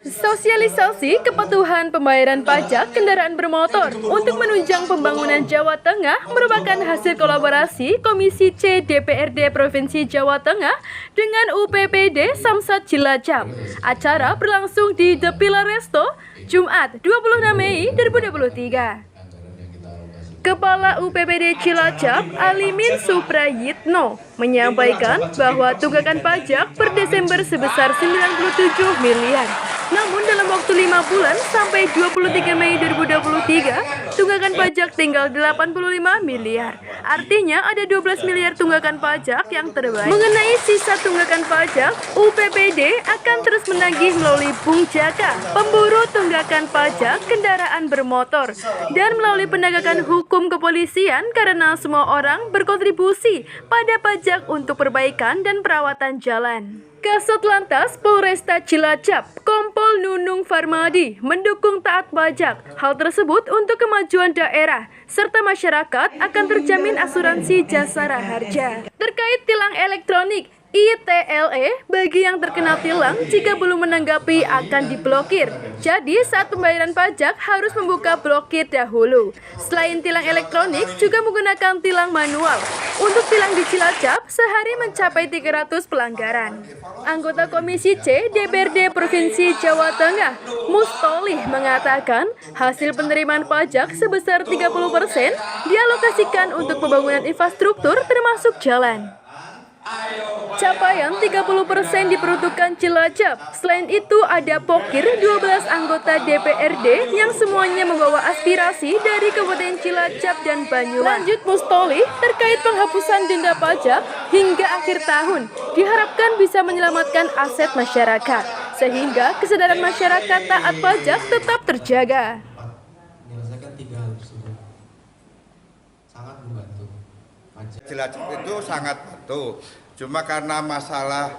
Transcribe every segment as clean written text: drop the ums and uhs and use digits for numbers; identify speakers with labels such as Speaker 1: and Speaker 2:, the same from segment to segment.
Speaker 1: Sosialisasi kepatuhan pembayaran pajak kendaraan bermotor untuk menunjang pembangunan Jawa Tengah merupakan hasil kolaborasi Komisi C DPRD Provinsi Jawa Tengah dengan UPPD Samsat Cilacap. Acara berlangsung di The Pilar Resto, Jumat 26 Mei 2023. Kepala UPPD Cilacap, Alimin Suprayitno, menyampaikan bahwa tunggakan pajak per Desember sebesar 97 miliar. Namun dalam waktu 5 bulan sampai 23 Mei 2023, tunggakan pajak tinggal 85 miliar. Artinya ada 12 miliar tunggakan pajak yang terbaik. Mengenai sisa tunggakan pajak, UPPD akan terus menagih melalui Bung Jaka, pemburu tunggakan pajak kendaraan bermotor, dan melalui penegakan hukum kepolisian karena semua orang berkontribusi pada pajak untuk perbaikan dan perawatan jalan. Kasat Lantas Polresta Cilacap, Kompol Nunung Farmadi, mendukung taat pajak. Hal tersebut untuk kemajuan daerah, serta masyarakat akan terjamin asuransi jasara harja. Terkait tilang elektronik, ITLE bagi yang terkena tilang jika belum menanggapi akan diblokir. Jadi saat pembayaran pajak harus membuka blokir dahulu. Selain tilang elektronik juga menggunakan tilang manual. Untuk tilang di Cilacap sehari mencapai 300 pelanggaran. Anggota Komisi C DPRD Provinsi Jawa Tengah, Mustolih, mengatakan hasil penerimaan pajak sebesar 30% dialokasikan untuk pembangunan infrastruktur termasuk jalan. Capaian 30% diperuntukkan Cilacap. Selain itu ada Pokir 12 anggota DPRD yang semuanya membawa aspirasi dari Kabupaten Cilacap dan Banyuwangi. Lanjut Mustolih, terkait penghapusan denda pajak hingga akhir tahun diharapkan bisa menyelamatkan aset masyarakat sehingga kesadaran masyarakat taat pajak tetap terjaga.
Speaker 2: Menyelesaikan 3 hal tersebut sangat membantu.
Speaker 3: Cilacap itu sangat bantu, cuma karena masalah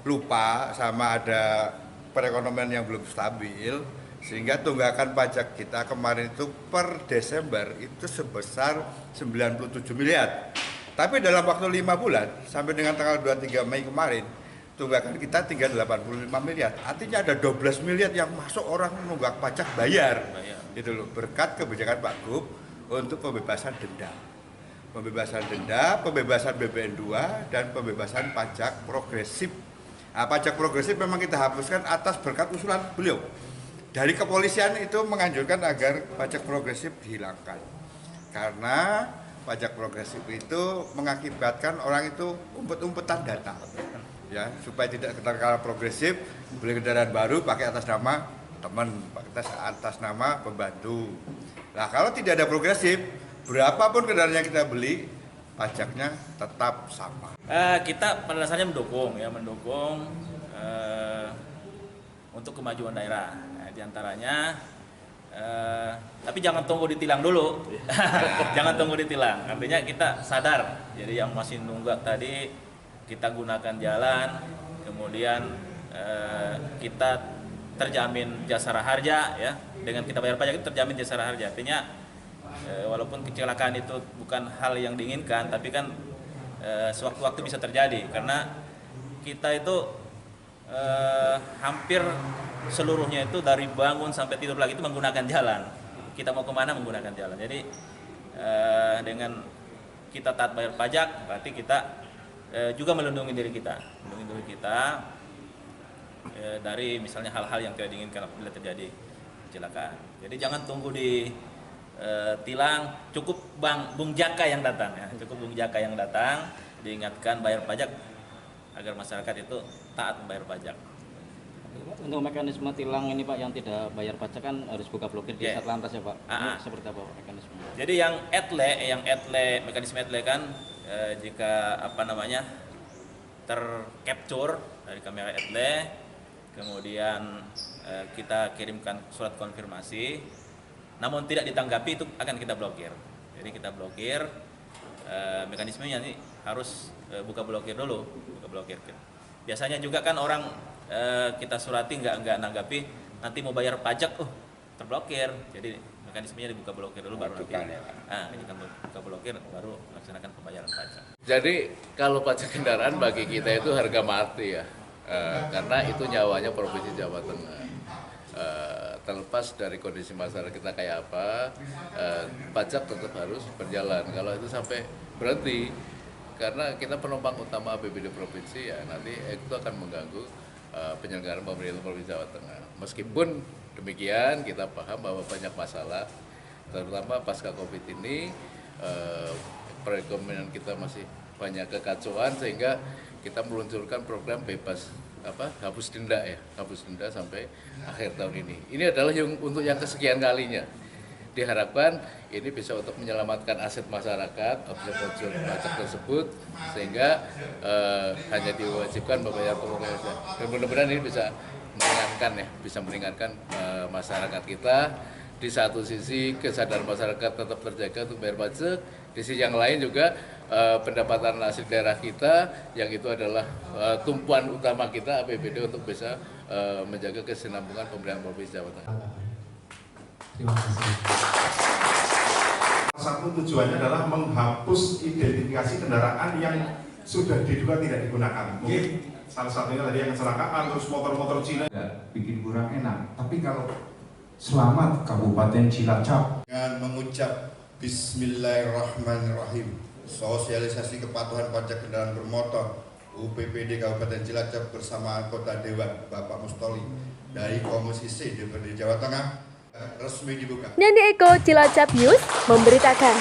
Speaker 3: lupa sama ada perekonomian yang belum stabil, sehingga tunggakan pajak kita kemarin itu per Desember itu sebesar 97 miliar. Tapi dalam waktu 5 bulan sampai dengan tanggal 23 Mei kemarin, tunggakan kita tinggal 85 miliar. Artinya ada 12 miliar yang masuk orang menunggak pajak bayar. Itu loh, berkat kebijakan Pak Gub untuk pembebasan denda. Pembebasan BPN 2 dan pembebasan pajak progresif. Nah, pajak progresif memang kita hapuskan atas berkat usulan beliau. Dari kepolisian itu menganjurkan agar pajak progresif dihilangkan. Karena pajak progresif itu mengakibatkan orang itu umpet-umpetan data. Ya, supaya tidak terkala progresif, beli kendaraan baru pakai atas nama teman, pakai atas nama pembantu. Nah, kalau tidak ada progresif, berapapun kendaraan yang kita beli, pajaknya tetap sama.
Speaker 4: Kita pada dasarnya mendukung untuk kemajuan daerah. Di antaranya, tapi jangan tunggu ditilang dulu. Jangan tunggu ditilang. Artinya kita sadar. Jadi yang masih nunggak tadi kita gunakan jalan, kemudian kita terjamin jasara harja, ya. Dengan kita bayar pajak itu terjamin jasara harja. Artinya walaupun kecelakaan itu bukan hal yang diinginkan, tapi kan sewaktu-waktu bisa terjadi karena kita itu hampir seluruhnya itu dari bangun sampai tidur lagi itu menggunakan jalan. Kita mau kemana menggunakan jalan. Jadi dengan kita taat bayar pajak, berarti kita juga melindungi diri kita, dari misalnya hal-hal yang tidak diinginkan apabila terjadi kecelakaan. Jadi jangan tunggu di tilang, cukup Bung Jaka yang datang, ya. Cukup Bung Jaka yang datang, diingatkan bayar pajak agar masyarakat itu taat membayar pajak.
Speaker 5: Untuk mekanisme tilang ini Pak yang tidak bayar pajak kan harus buka blokir di Satlantas ya Pak. Ini seperti apa mekanisme?
Speaker 4: Jadi yang etle mekanisme etle kan jika tercapture dari kamera etle, kemudian kita kirimkan surat konfirmasi. Namun tidak ditanggapi itu akan kita blokir. Jadi kita blokir, mekanismenya ini harus buka blokir dulu, Biasanya juga kan orang kita surati nggak nanggapi, nanti mau bayar pajak, terblokir. Jadi mekanismenya dibuka blokir dulu baru nanti. Buka blokir baru laksanakan pembayaran pajak.
Speaker 6: Jadi kalau pajak kendaraan bagi kita itu harga mati ya, karena itu nyawanya Provinsi Jawa Tengah. terlepas dari kondisi masyarakat kita kayak apa, pajak tetap harus berjalan. Kalau itu sampai berhenti, karena kita penumpang utama APBD provinsi, ya nanti itu akan mengganggu penyelenggaraan pemerintah Provinsi Jawa Tengah. Meskipun demikian, kita paham bahwa banyak masalah, terutama pasca COVID ini, perekonomian kita masih banyak kekacauan, sehingga kita meluncurkan program bebas hapus denda sampai akhir tahun ini. Ini adalah untuk yang kesekian kalinya. Diharapkan ini bisa untuk menyelamatkan aset masyarakat, objek-objek pajak tersebut, sehingga hanya diwajibkan membayar pokoknya. Dan mudah-mudahan ini bisa meringankan masyarakat kita. Di satu sisi kesadaran masyarakat tetap terjaga untuk bayar pajak, di sisi yang lain juga pendapatan hasil daerah kita, yang itu adalah tumpuan utama kita APBD untuk bisa menjaga kesinambungan pemerintahan Provinsi Jawa Tengah.
Speaker 2: Terima kasih.
Speaker 7: Satu tujuannya adalah menghapus identifikasi kendaraan yang sudah diduga tidak digunakan. Mungkin salah satunya tadi yang kecelakaan, terus motor-motor Cina.
Speaker 8: Bikin kurang enak, tapi kalau selamat Kabupaten Cilacap
Speaker 9: dengan mengucap Bismillahirrahmanirrahim, sosialisasi kepatuhan pajak kendaraan bermotor UPPD Kabupaten Cilacap bersama anggota Dewan Bapak Mustoli dari Komisi C DPRD Jawa Tengah resmi dibuka.
Speaker 1: Nandi Eko, Cilacap News memberitakan.